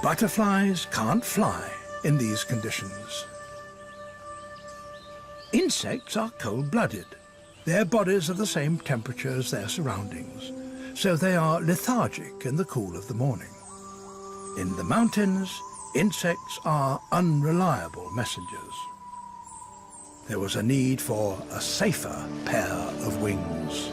Butterflies can't fly in these conditions. Insects are cold-blooded. Their bodies are the same temperature as their surroundings, so they are lethargic in the cool of the morning. In the mountains, insects are unreliable messengers. There was a need for a safer pair of wings.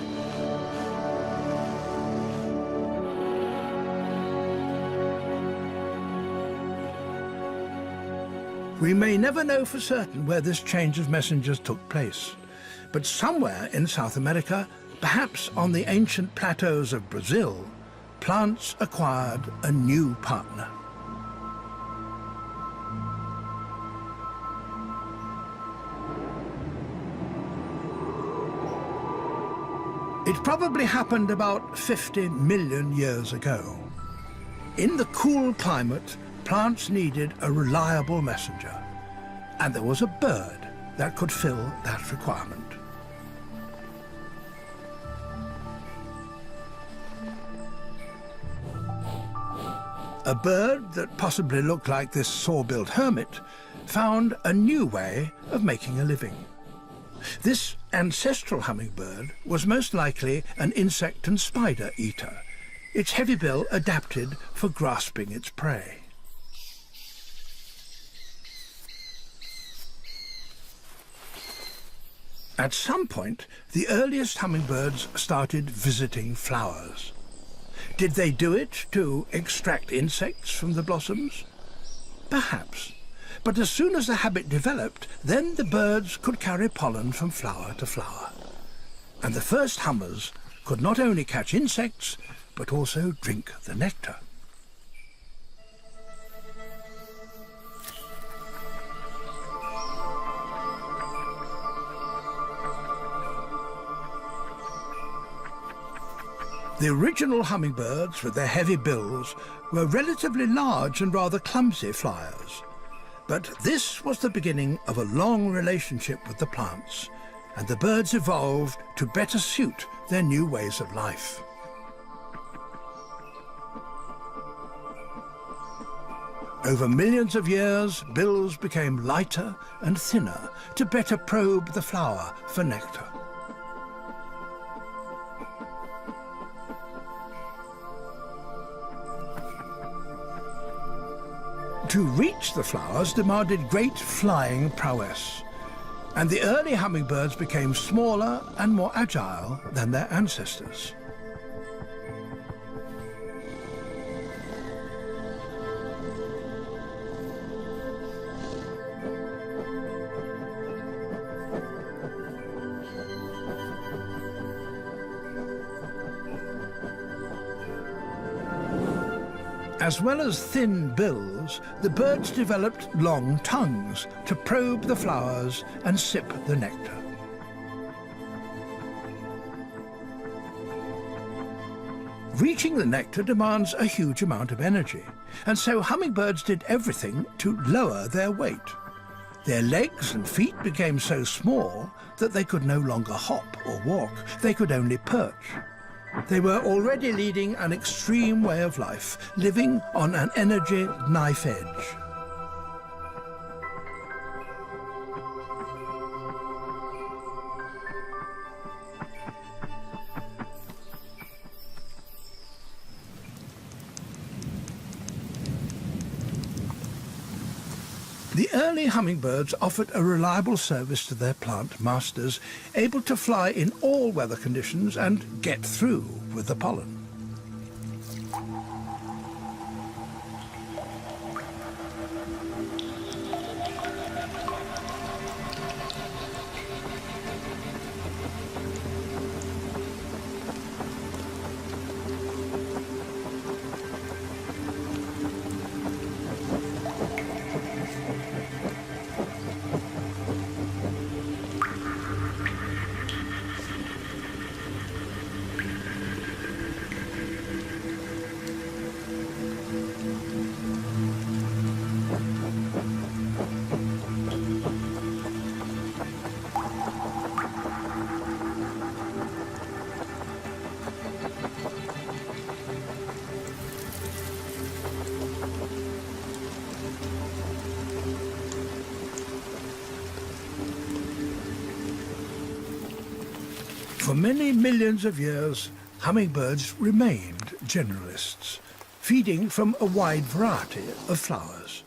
We may never know for certain where this change of messengers took place, but somewhere in South America, perhaps on the ancient plateaus of Brazil, plants acquired a new partner. It probably happened about 50 million years ago. In the cool climate, plants needed a reliable messenger, and there was a bird that could fill that requirement. A bird that possibly looked like this saw-billed hermit found a new way of making a living. This ancestral hummingbird was most likely an insect and spider eater, its heavy bill adapted for grasping its prey. At some point, the earliest hummingbirds started visiting flowers. Did they do it to extract insects from the blossoms? Perhaps. But as soon as the habit developed, then the birds could carry pollen from flower to flower. And the first hummers could not only catch insects, but also drink the nectar. The original hummingbirds, with their heavy bills, were relatively large and rather clumsy flyers. But this was the beginning of a long relationship with the plants, and the birds evolved to better suit their new ways of life. Over millions of years, bills became lighter and thinner to better probe the flower for nectar. To reach the flowers demanded great flying prowess, and the early hummingbirds became smaller and more agile than their ancestors. As well as thin bills, the birds developed long tongues to probe the flowers and sip the nectar. Reaching the nectar demands a huge amount of energy, and so hummingbirds did everything to lower their weight. Their legs and feet became so small that they could no longer hop or walk. They could only perch. They were already leading an extreme way of life, living on an energy knife edge. The early hummingbirds offered a reliable service to their plant masters, able to fly in all weather conditions and get through with the pollen. For many millions of years, hummingbirds remained generalists, feeding from a wide variety of flowers.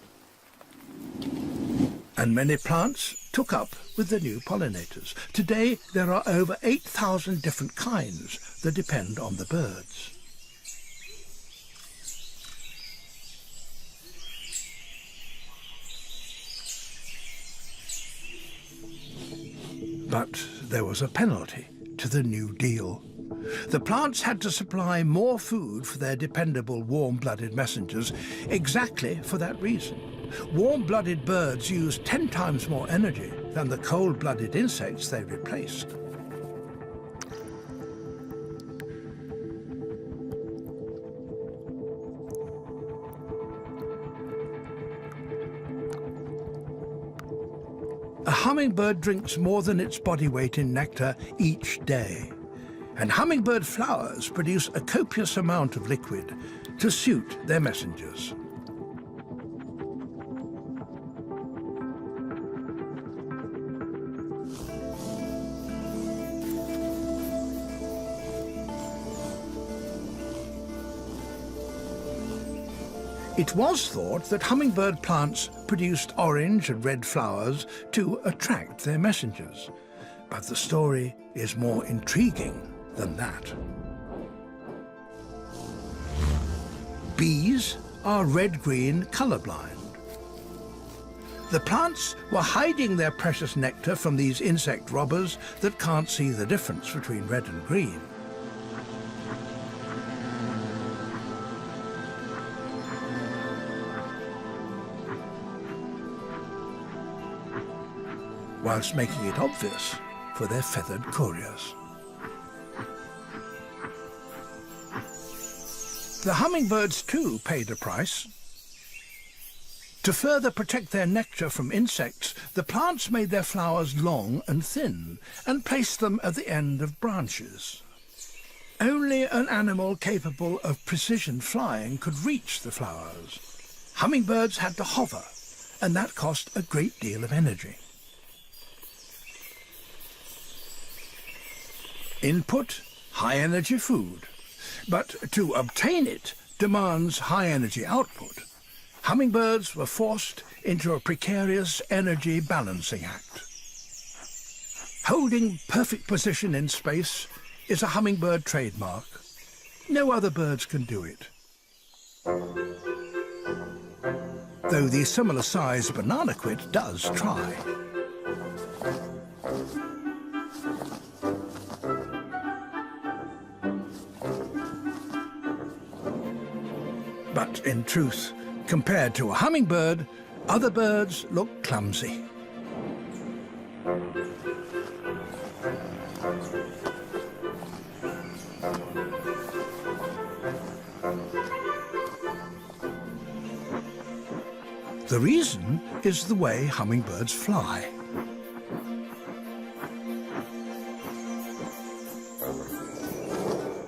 And many plants took up with the new pollinators. Today, there are over 8,000 different kinds that depend on the birds. But there was a penalty to the New Deal. The plants had to supply more food for their dependable warm-blooded messengers exactly for that reason. Warm-blooded birds use 10 times more energy than the cold-blooded insects they replaced. A hummingbird drinks more than its body weight in nectar each day. And hummingbird flowers produce a copious amount of liquid to suit their messengers. It was thought that hummingbird plants produced orange and red flowers to attract their messengers. But the story is more intriguing than that. Bees are red-green colorblind. The plants were hiding their precious nectar from these insect robbers that can't see the difference between red and green. Whilst making it obvious for their feathered couriers. The hummingbirds too paid a price. To further protect their nectar from insects, the plants made their flowers long and thin and placed them at the end of branches. Only an animal capable of precision flying could reach the flowers. Hummingbirds had to hover, and that cost a great deal of energy. Input, high-energy food, but to obtain it demands high-energy output. Hummingbirds were forced into a precarious energy balancing act. Holding perfect position in space is a hummingbird trademark. No other birds can do it. Though the similar-sized bananaquit does try. But in truth, compared to a hummingbird, other birds look clumsy. The reason is the way hummingbirds fly.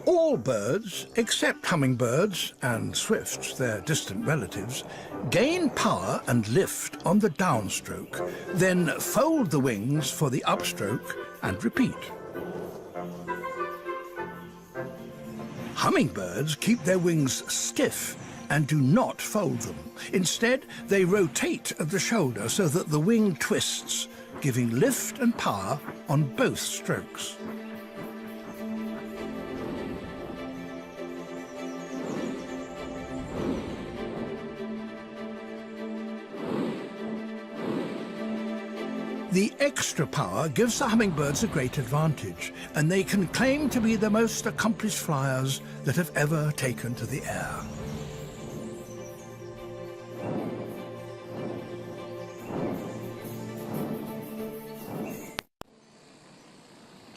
All birds, except hummingbirds and swifts, their distant relatives, gain power and lift on the downstroke, then fold the wings for the upstroke and repeat. Hummingbirds keep their wings stiff and do not fold them. Instead, they rotate at the shoulder so that the wing twists, giving lift and power on both strokes. The extra power gives the hummingbirds a great advantage, and they can claim to be the most accomplished flyers that have ever taken to the air.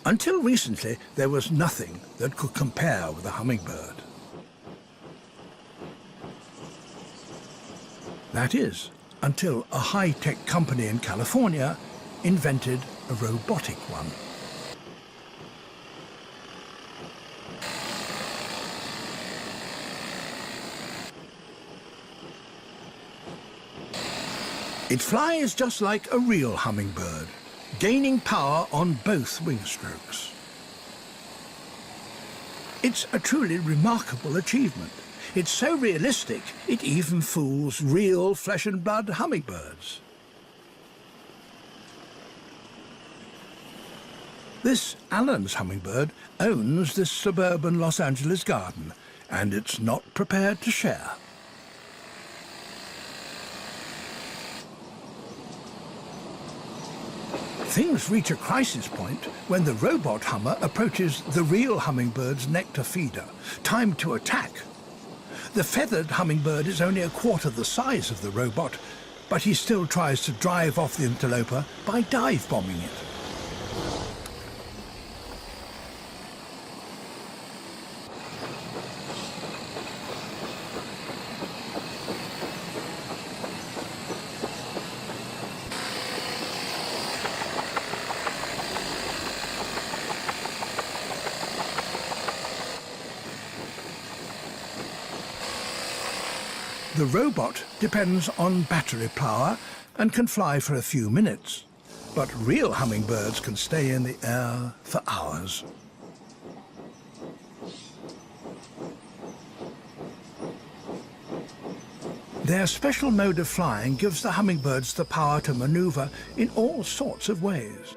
Until recently, there was nothing that could compare with a hummingbird. That is, until a high-tech company in California invented a robotic one. It flies just like a real hummingbird, gaining power on both wing strokes. It's a truly remarkable achievement. It's so realistic, it even fools real flesh and blood hummingbirds. This Allen's hummingbird owns this suburban Los Angeles garden, and it's not prepared to share. Things reach a crisis point when the robot hummer approaches the real hummingbird's nectar feeder. Time to attack. The feathered hummingbird is only a quarter the size of the robot, but he still tries to drive off the interloper by dive-bombing it. The robot depends on battery power and can fly for a few minutes, but real hummingbirds can stay in the air for hours. Their special mode of flying gives the hummingbirds the power to maneuver in all sorts of ways.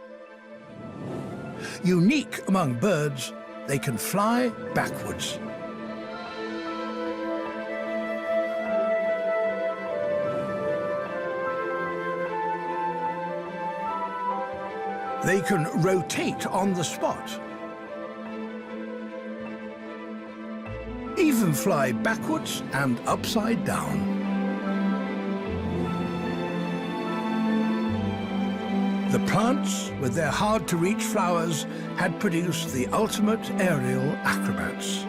Unique among birds, they can fly backwards. They can rotate on the spot, even fly backwards and upside down. The plants, with their hard-to-reach flowers, had produced the ultimate aerial acrobats.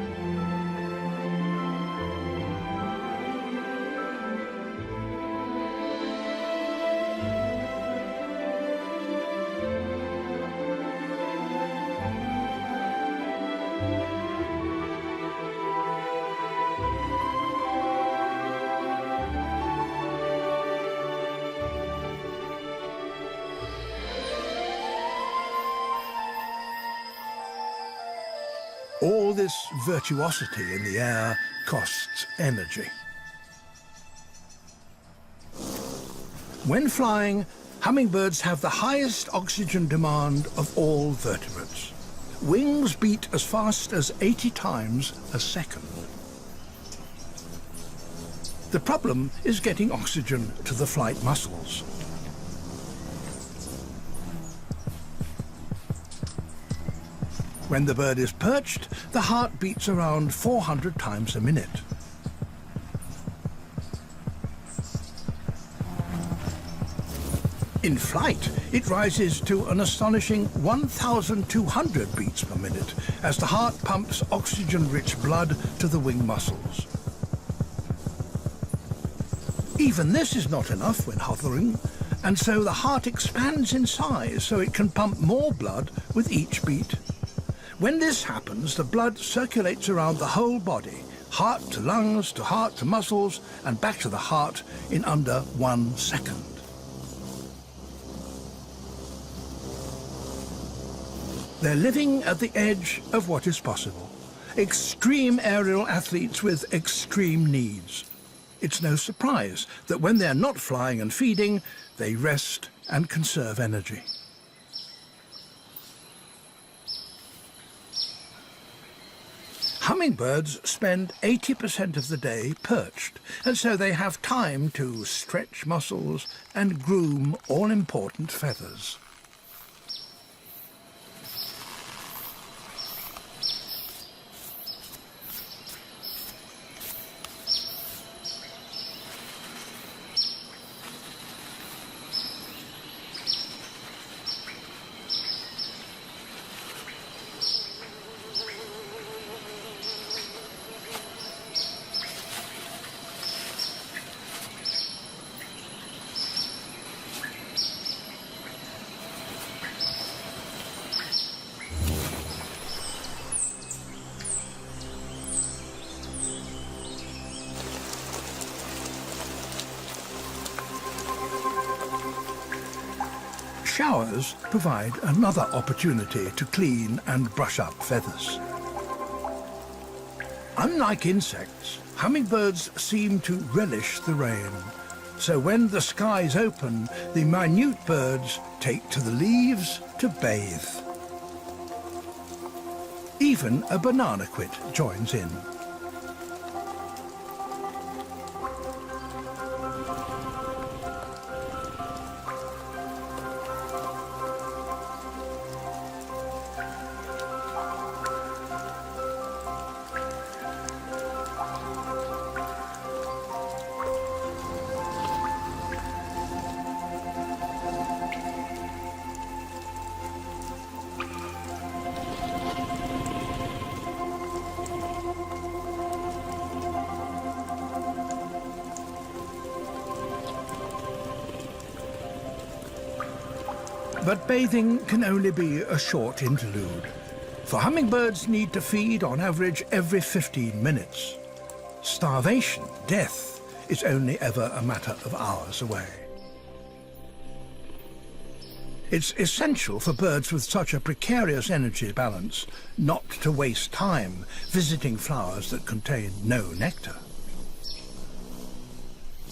All this virtuosity in the air costs energy. When flying, hummingbirds have the highest oxygen demand of all vertebrates. Wings beat as fast as 80 times a second. The problem is getting oxygen to the flight muscles. When the bird is perched, the heart beats around 400 times a minute. In flight, it rises to an astonishing 1,200 beats per minute as the heart pumps oxygen-rich blood to the wing muscles. Even this is not enough when hovering, and so the heart expands in size so it can pump more blood with each beat. When this happens, the blood circulates around the whole body, heart to lungs, to heart to muscles, and back to the heart in under 1 second. They're living at the edge of what is possible. Extreme aerial athletes with extreme needs. It's no surprise that when they're not flying and feeding, they rest and conserve energy. Hummingbirds spend 80% of the day perched, and so they have time to stretch muscles and groom all-important feathers. Showers provide another opportunity to clean and brush up feathers. Unlike insects, hummingbirds seem to relish the rain. So when the skies open, the minute birds take to the leaves to bathe. Even a banana quit joins in. But bathing can only be a short interlude, for hummingbirds need to feed on average every 15 minutes. Starvation, death, is only ever a matter of hours away. It's essential for birds with such a precarious energy balance not to waste time visiting flowers that contain no nectar.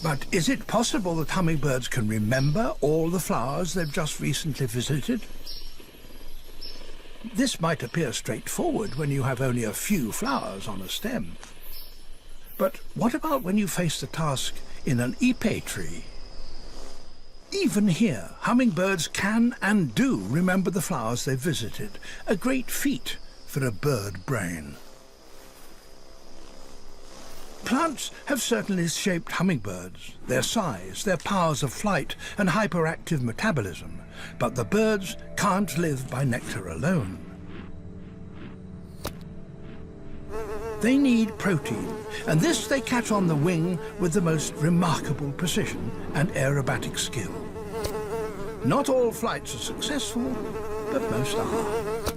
But is it possible that hummingbirds can remember all the flowers they've just recently visited? This might appear straightforward when you have only a few flowers on a stem. But what about when you face the task in an ipe tree? Even here, hummingbirds can and do remember the flowers they've visited, a great feat for a bird brain. Plants have certainly shaped hummingbirds, their size, their powers of flight and hyperactive metabolism, but the birds can't live by nectar alone. They need protein, and this they catch on the wing with the most remarkable precision and aerobatic skill. Not all flights are successful, but most are.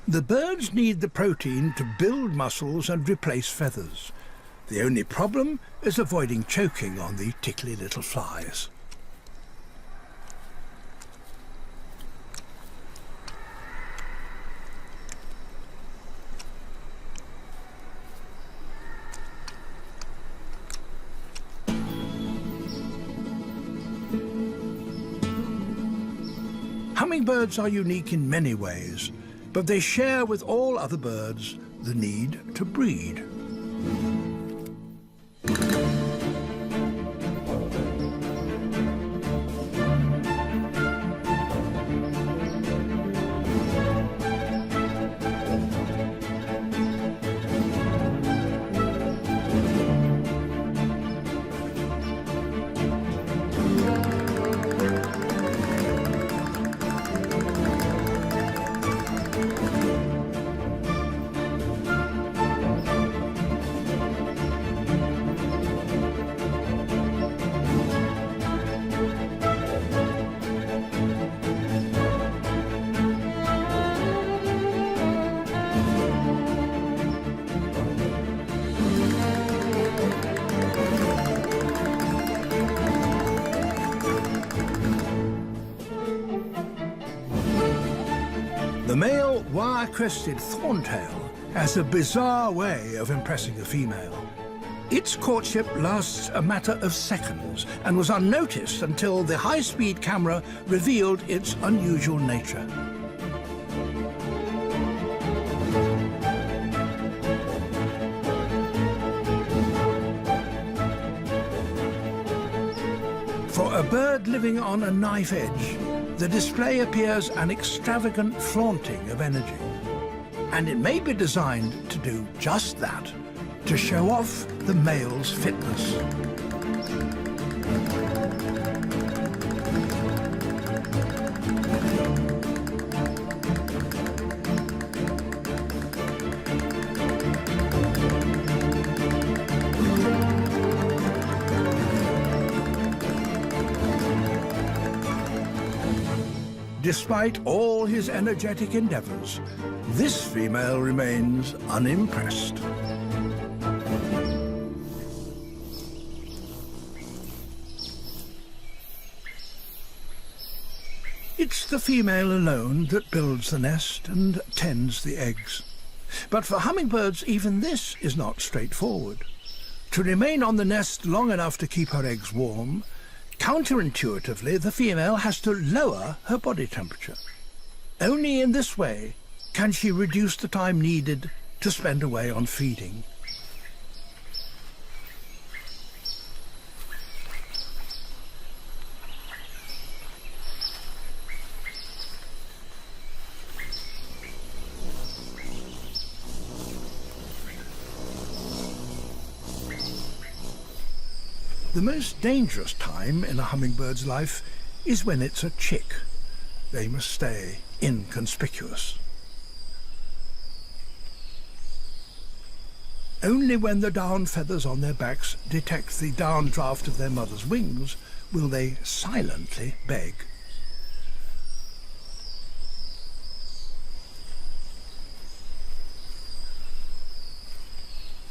The birds need the protein to build muscles and replace feathers. The only problem is avoiding choking on the tickly little flies. Hummingbirds are unique in many ways, but they share with all other birds the need to breed. The male wire-crested thorntail has a bizarre way of impressing a female. Its courtship lasts a matter of seconds and was unnoticed until the high-speed camera revealed its unusual nature. For a bird living on a knife edge, The display appears an extravagant flaunting of energy. And it may be designed to do just that, to show off the male's fitness. Despite all his energetic endeavors, this female remains unimpressed. It's the female alone that builds the nest and tends the eggs. But for hummingbirds, even this is not straightforward. To remain on the nest long enough to keep her eggs warm, counterintuitively, the female has to lower her body temperature. Only in this way can she reduce the time needed to spend away on feeding. The most dangerous time in a hummingbird's life is when it's a chick. They must stay inconspicuous. Only when the down feathers on their backs detect the downdraft of their mother's wings will they silently beg.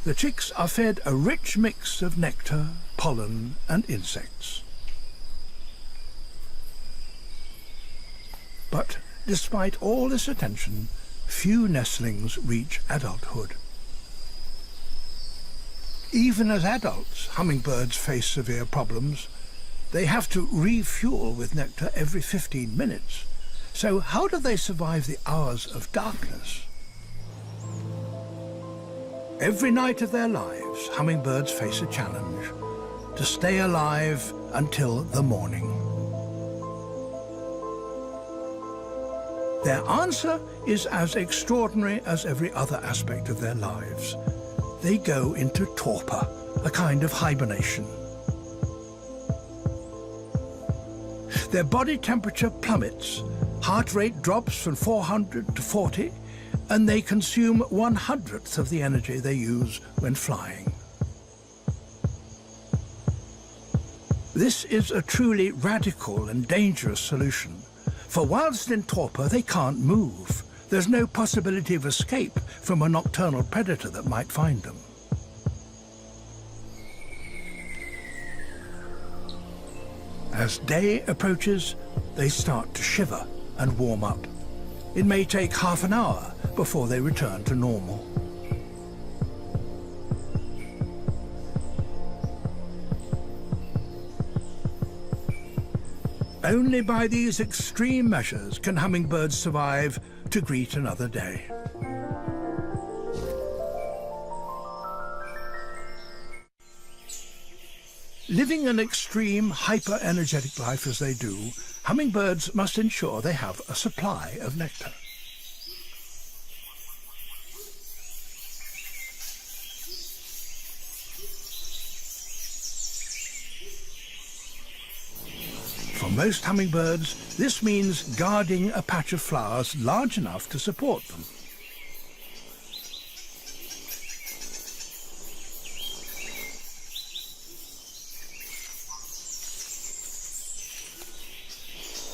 The chicks are fed a rich mix of nectar, pollen and insects. But despite all this attention, few nestlings reach adulthood. Even as adults, hummingbirds face severe problems. They have to refuel with nectar every 15 minutes. So how do they survive the hours of darkness? Every night of their lives, hummingbirds face a challenge: to stay alive until the morning. Their answer is as extraordinary as every other aspect of their lives. They go into torpor, a kind of hibernation. Their body temperature plummets, heart rate drops from 400 to 40, and they consume 1/100th of the energy they use when flying. This is a truly radical and dangerous solution, for whilst in torpor they can't move. There's no possibility of escape from a nocturnal predator that might find them. As day approaches, they start to shiver and warm up. It may take half an hour before they return to normal. Only by these extreme measures can hummingbirds survive to greet another day. Living an extreme, hyper-energetic life as they do, hummingbirds must ensure they have a supply of nectar. For most hummingbirds, this means guarding a patch of flowers large enough to support them.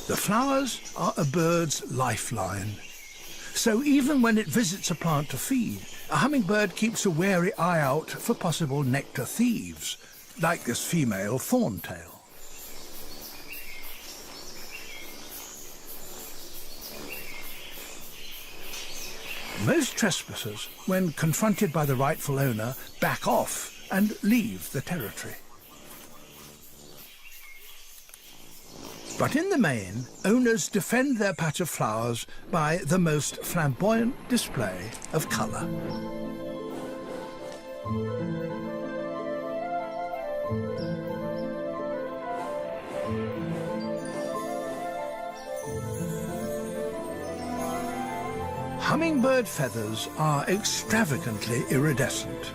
The flowers are a bird's lifeline. So even when it visits a plant to feed, a hummingbird keeps a wary eye out for possible nectar thieves, like this female thorntail. Most trespassers, when confronted by the rightful owner, back off and leave the territory. But in the main, owners defend their patch of flowers by the most flamboyant display of colour. Hummingbird feathers are extravagantly iridescent.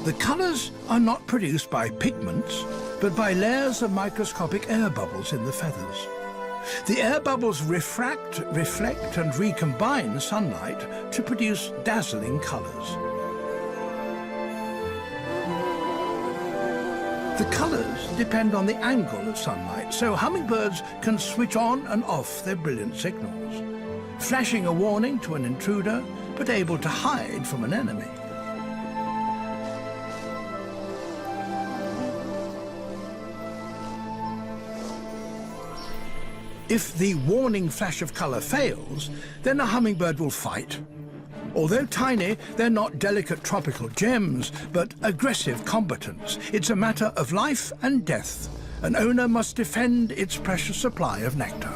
The colours are not produced by pigments, but by layers of microscopic air bubbles in the feathers. The air bubbles refract, reflect and recombine sunlight to produce dazzling colours. The colours depend on the angle of sunlight, so hummingbirds can switch on and off their brilliant signals, flashing a warning to an intruder, but able to hide from an enemy. If the warning flash of colour fails, then a hummingbird will fight. Although tiny, they're not delicate tropical gems, but aggressive combatants. It's a matter of life and death. An owner must defend its precious supply of nectar.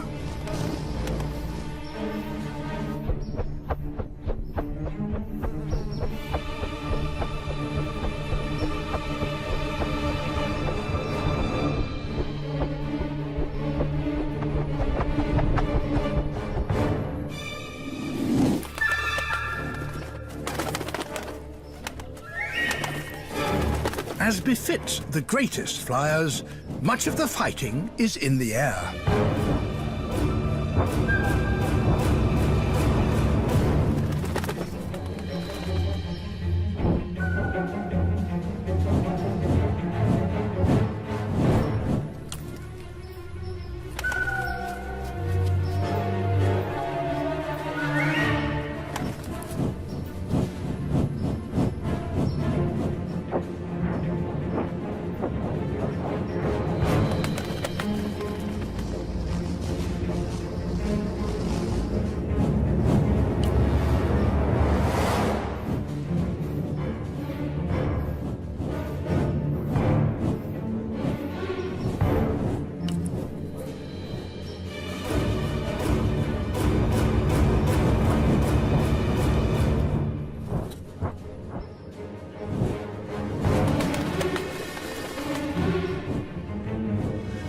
As befits the greatest flyers, much of the fighting is in the air.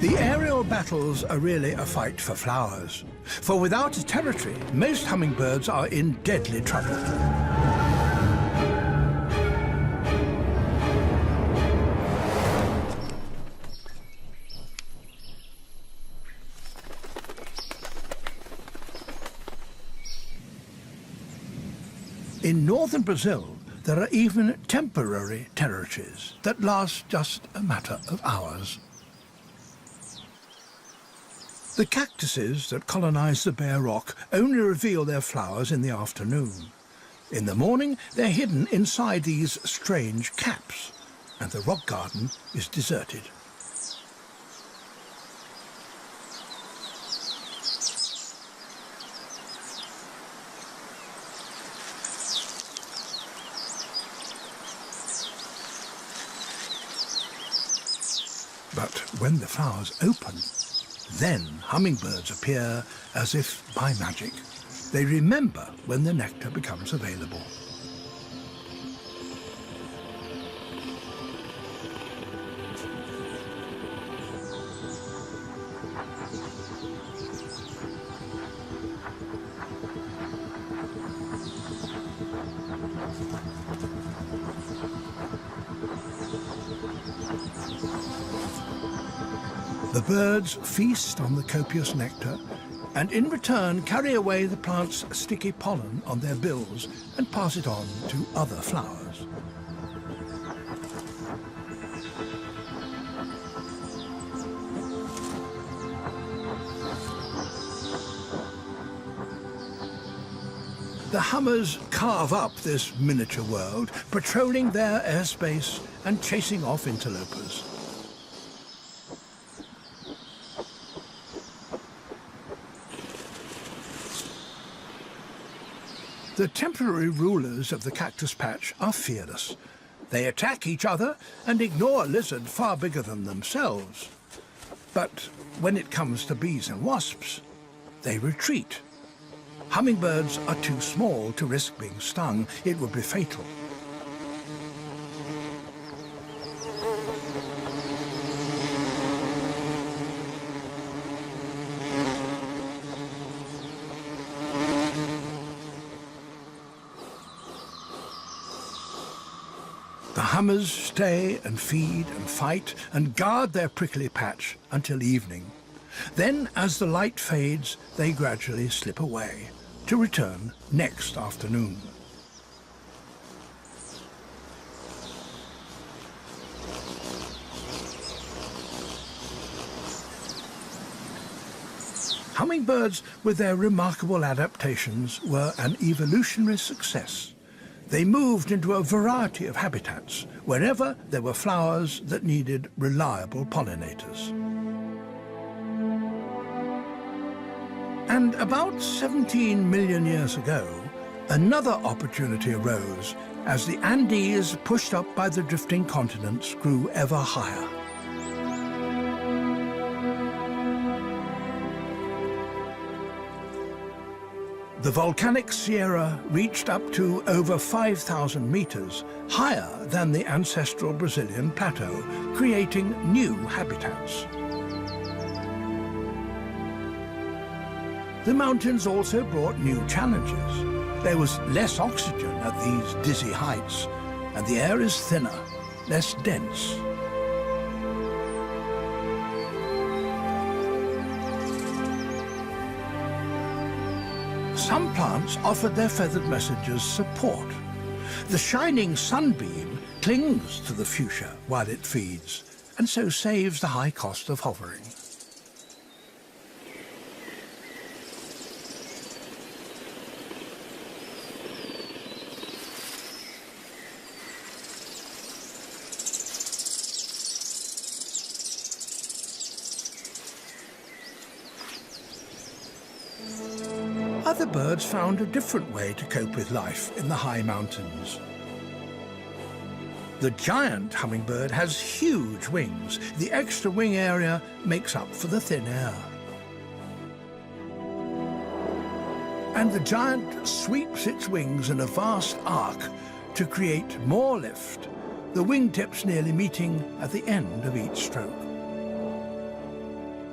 The aerial battles are really a fight for flowers, for without a territory, most hummingbirds are in deadly trouble. In northern Brazil, there are even temporary territories that last just a matter of hours. The cactuses that colonize the bare rock only reveal their flowers in the afternoon. In the morning, they're hidden inside these strange caps, and the rock garden is deserted. But when the flowers open, then hummingbirds appear as if by magic. They remember when the nectar becomes available. The birds feast on the copious nectar and in return carry away the plant's sticky pollen on their bills and pass it on to other flowers. The hummers carve up this miniature world, patrolling their airspace and chasing off interlopers. The temporary rulers of the cactus patch are fearless. They attack each other and ignore a lizard far bigger than themselves. But when it comes to bees and wasps, they retreat. Hummingbirds are too small to risk being stung. It would be fatal. The hummers stay and feed and fight and guard their prickly patch until evening. Then, as the light fades, they gradually slip away, to return next afternoon. Hummingbirds, with their remarkable adaptations, were an evolutionary success. They moved into a variety of habitats, wherever there were flowers that needed reliable pollinators. And about 17 million years ago, another opportunity arose as the Andes, pushed up by the drifting continents, grew ever higher. The volcanic Sierra reached up to over 5,000 meters, higher than the ancestral Brazilian plateau, creating new habitats. The mountains also brought new challenges. There was less oxygen at these dizzy heights, and the air is thinner, less dense. Some plants offered their feathered messengers support. The shining sunbeam clings to the fuchsia while it feeds, and so saves the high cost of hovering. Other birds found a different way to cope with life in the high mountains. The giant hummingbird has huge wings. The extra wing area makes up for the thin air. And the giant sweeps its wings in a vast arc to create more lift, the wingtips nearly meeting at the end of each stroke.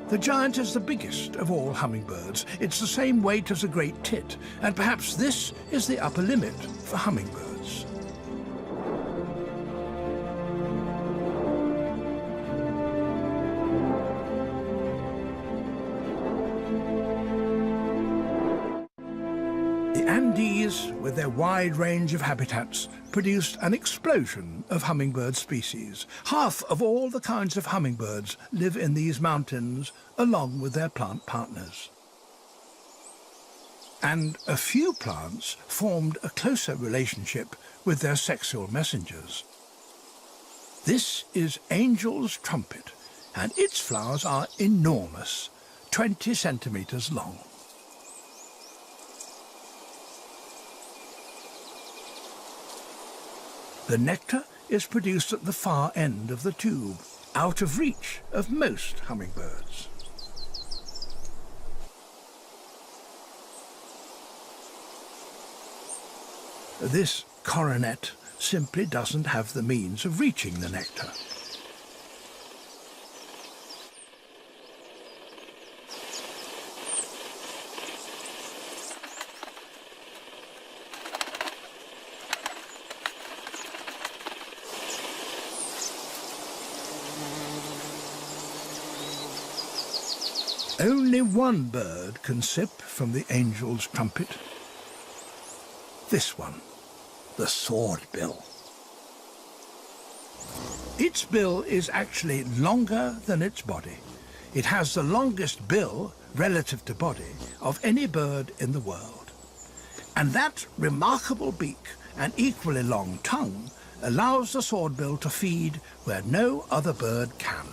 The giant is the biggest of all hummingbirds. It's the same weight as a great tit, and perhaps this is the upper limit for hummingbirds. The Andes, with their wide range of habitats, produced an explosion of hummingbird species. Half of all the kinds of hummingbirds live in these mountains, along with their plant partners. And a few plants formed a closer relationship with their sexual messengers. This is angel's trumpet, and its flowers are enormous, 20 centimeters long. The nectar is produced at the far end of the tube, out of reach of most hummingbirds. This coronet simply doesn't have the means of reaching the nectar. Only one bird can sip from the angel's trumpet. This one, the swordbill. Its bill is actually longer than its body. It has the longest bill, relative to body, of any bird in the world. And that remarkable beak and equally long tongue allows the swordbill to feed where no other bird can.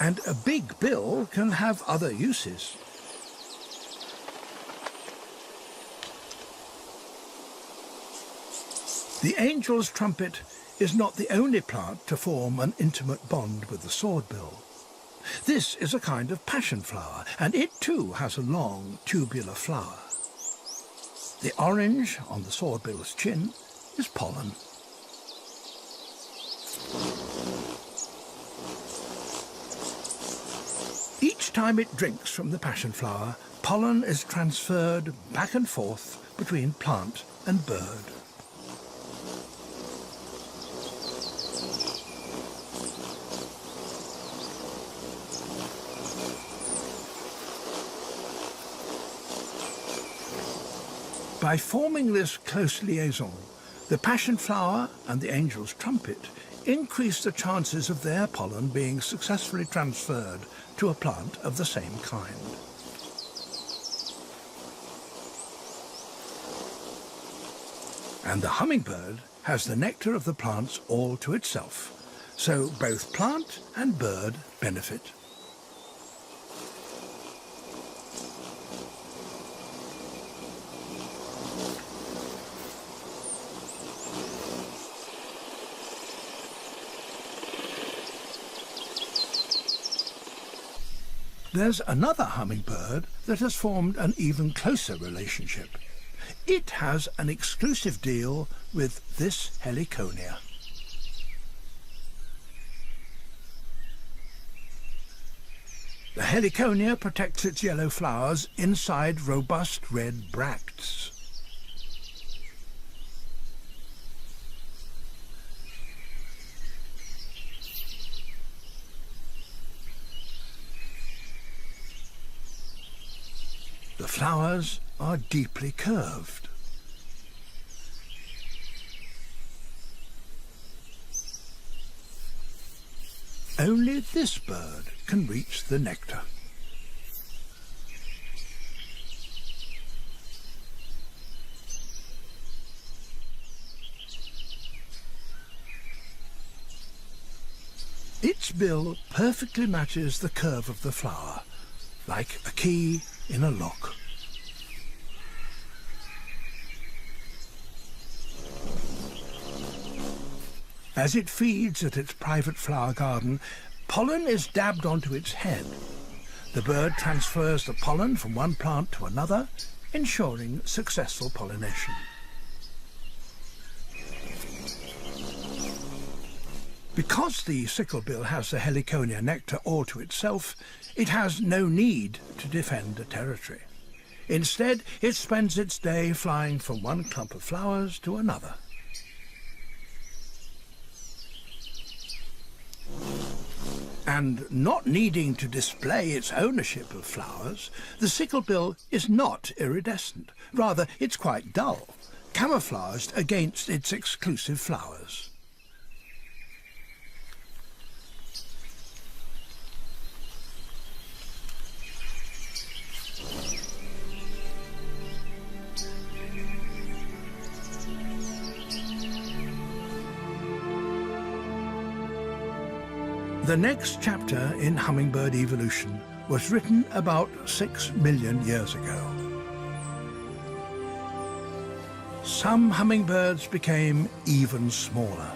And a big bill can have other uses. The angel's trumpet is not the only plant to form an intimate bond with the swordbill. This is a kind of passion flower, and it too has a long tubular flower. The orange on the swordbill's chin is pollen. Each time it drinks from the passion flower, pollen is transferred back and forth between plant and bird. By forming this close liaison, the passion flower and the angel's trumpet increase the chances of their pollen being successfully transferred to a plant of the same kind. And the hummingbird has the nectar of the plants all to itself, so both plant and bird benefit. There's another hummingbird that has formed an even closer relationship. It has an exclusive deal with this heliconia. The heliconia protects its yellow flowers inside robust red bracts. The flowers are deeply curved. Only this bird can reach the nectar. Its bill perfectly matches the curve of the flower, like a key in a lock. As it feeds at its private flower garden, pollen is dabbed onto its head. The bird transfers the pollen from one plant to another, ensuring successful pollination. Because the sicklebill has the heliconia nectar all to itself, it has no need to defend a territory. Instead, it spends its day flying from one clump of flowers to another. And not needing to display its ownership of flowers, the sicklebill is not iridescent. Rather, it's quite dull, camouflaged against its exclusive flowers. The next chapter in hummingbird evolution was written about 6 million years ago. Some hummingbirds became even smaller.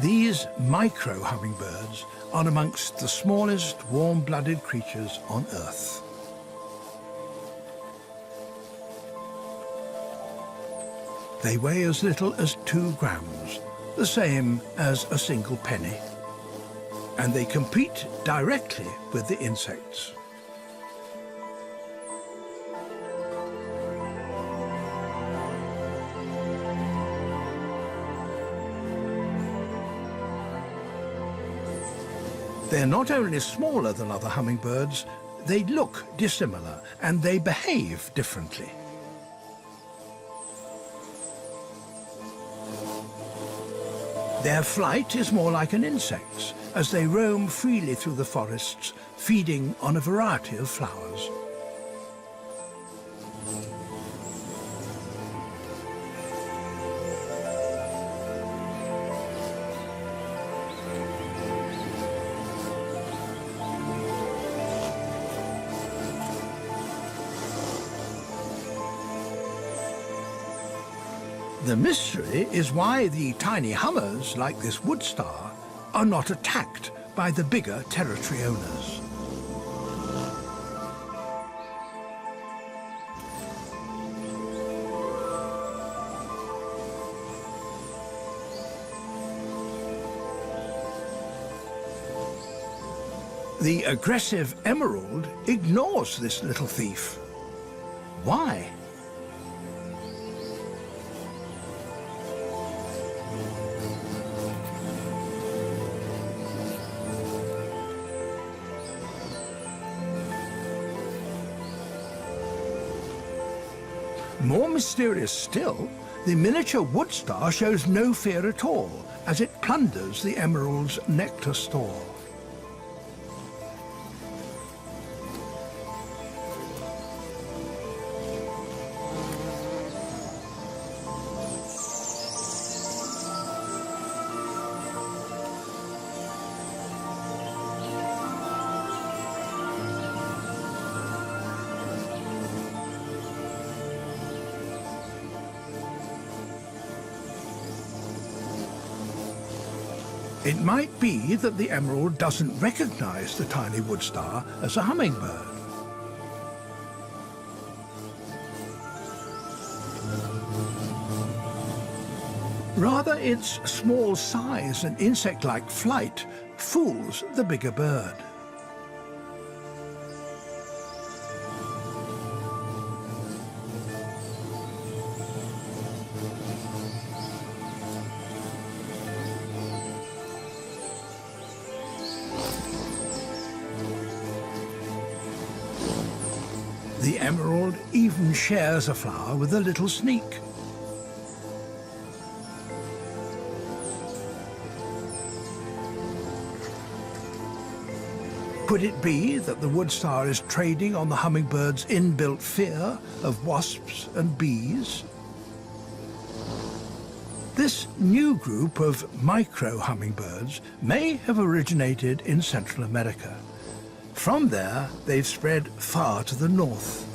These micro hummingbirds are amongst the smallest warm-blooded creatures on Earth. They weigh as little as 2 grams, the same as a single penny, and they compete directly with the insects. They're not only smaller than other hummingbirds, they look dissimilar and they behave differently. Their flight is more like an insect's, as they roam freely through the forests, feeding on a variety of flowers. The mystery is why the tiny hummers, like this wood star, are not attacked by the bigger territory owners. The aggressive emerald ignores this little thief. Why? More mysterious still, the miniature wood star shows no fear at all as it plunders the emerald's nectar store. It might be that the emerald doesn't recognize the tiny wood star as a hummingbird. Rather, its small size and insect-like flight fools the bigger bird. The emerald even shares a flower with a little sneak. Could it be that the wood star is trading on the hummingbird's inbuilt fear of wasps and bees? This new group of micro-hummingbirds may have originated in Central America. From there, they've spread far to the north.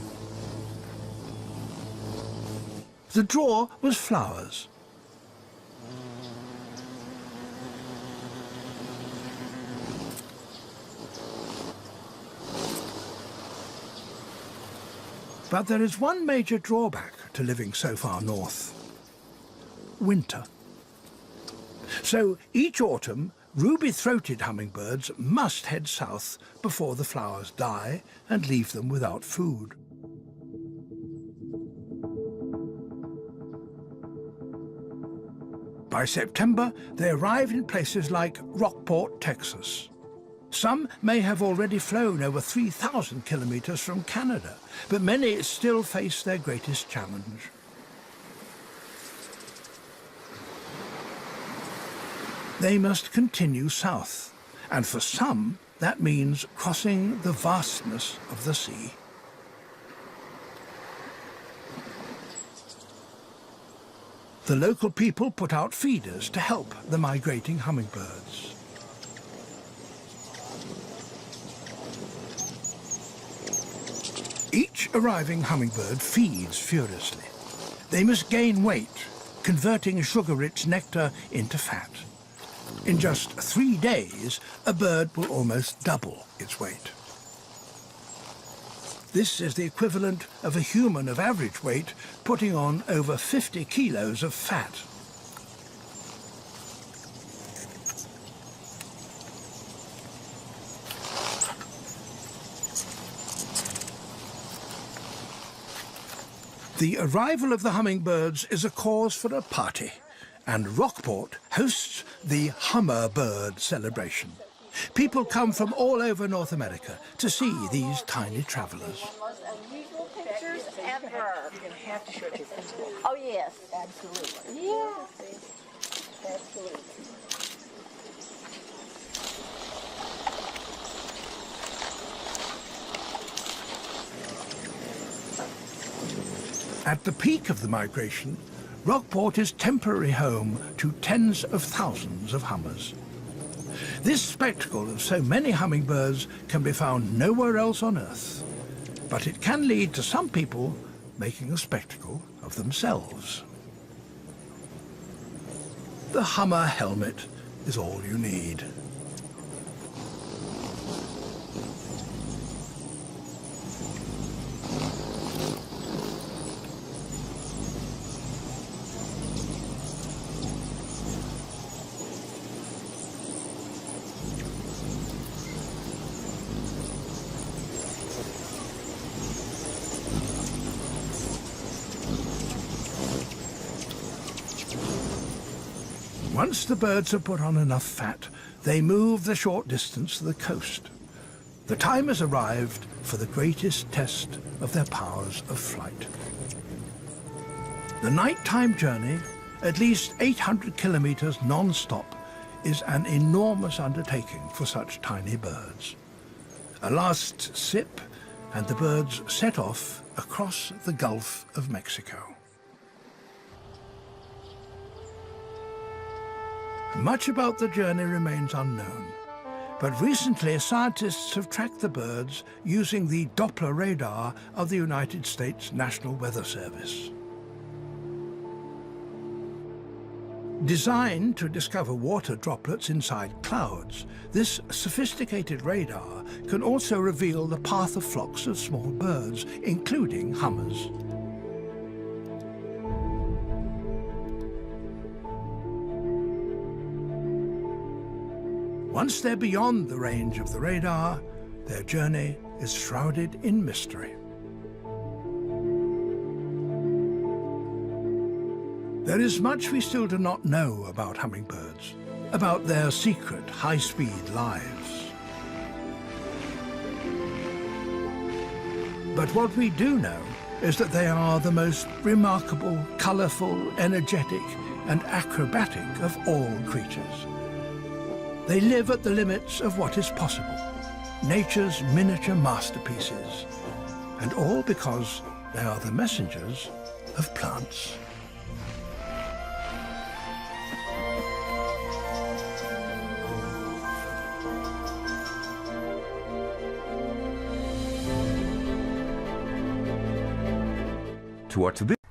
The draw was flowers. But there is one major drawback to living so far north: winter. So each autumn, ruby-throated hummingbirds must head south before the flowers die and leave them without food. By September, they arrive in places like Rockport, Texas. Some may have already flown over 3,000 kilometers from Canada, but many still face their greatest challenge. They must continue south, and for some, that means crossing the vastness of the sea. The local people put out feeders to help the migrating hummingbirds. Each arriving hummingbird feeds furiously. They must gain weight, converting sugar-rich nectar into fat. In just 3 days, a bird will almost double its weight. This is the equivalent of a human of average weight putting on over 50 kilos of fat. The arrival of the hummingbirds is a cause for a party, and Rockport hosts the Hummingbird celebration. People come from all over North America to see these tiny travelers. Most unusual pictures ever. You're going to have to show it to your principal. Oh, yes. Absolutely. Yeah. Absolutely. At the peak of the migration, Rockport is temporary home to tens of thousands of hummers. This spectacle of so many hummingbirds can be found nowhere else on Earth, but it can lead to some people making a spectacle of themselves. the Hummer helmet is all you need. Once the birds have put on enough fat, they move the short distance to the coast. The time has arrived for the greatest test of their powers of flight. The nighttime journey, at least 800 kilometers non-stop, is an enormous undertaking for such tiny birds. A last sip, and the birds set off across the Gulf of Mexico. Much about the journey remains unknown, but recently scientists have tracked the birds using the Doppler radar of the United States National Weather Service. Designed to discover water droplets inside clouds, this sophisticated radar can also reveal the path of flocks of small birds, including hummers. Once they're beyond the range of the radar, their journey is shrouded in mystery. There is much we still do not know about hummingbirds, about their secret high-speed lives. But what we do know is that they are the most remarkable, colourful, energetic, and acrobatic of all creatures. They live at the limits of what is possible, nature's miniature masterpieces, and all because they are the messengers of plants. To watch the